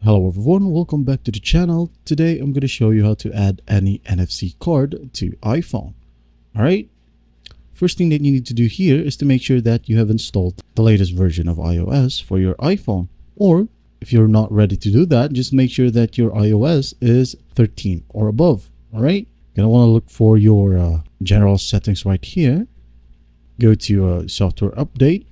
Hello everyone, welcome back to the channel. Today I'm going to show you how to add any NFC card to iPhone. Alright, first thing that you need to do here is to make sure that you have installed the latest version of iOS for your iPhone. Or if you're not ready to do that, just make sure that your iOS is 13 or above. Alright, you're going to want to look for your general settings right here. Go to software update.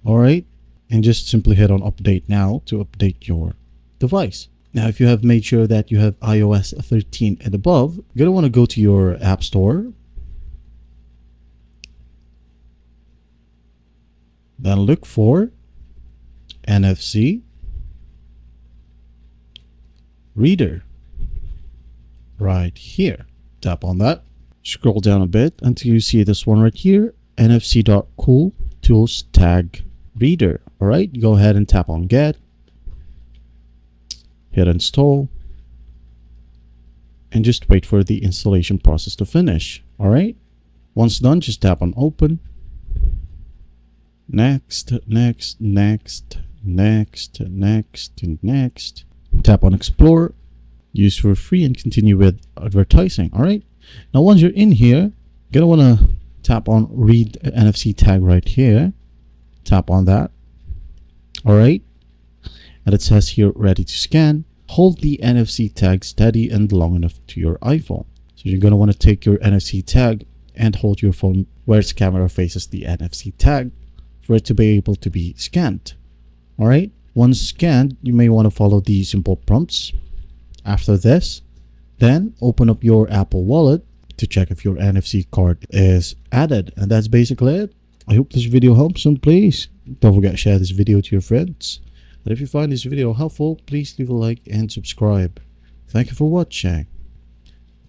Alright. And just simply hit on update now to update your device. Now, if you have made sure that you have iOS 13 and above, you're going to want to go to your App Store. Then look for NFC reader right here. Tap on that. Scroll down a bit until you see this one right here, NFC.cool tools tag reader. All right, go ahead and tap on get, hit install, and just wait for the installation process to finish. All right, once done, just tap on open. Next, next, next, next, next, and next. Tap on explore, use for free, and continue with advertising. All right, now once you're in here, you're gonna want to tap on read NFC tag right here. Tap on that. All right, and it says here ready to scan. Hold the NFC tag steady and long enough to your iPhone. So you're going to want to take your NFC tag and hold your phone where its camera faces the NFC tag for it to be able to be scanned. All right, once scanned, you may want to follow the simple prompts. After this, then open up your Apple Wallet to check if your NFC card is added, and that's basically it. I hope this video helps, and please don't forget to share this video to your friends. And if you find this video helpful, please leave a like and subscribe. Thank you for watching.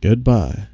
Goodbye.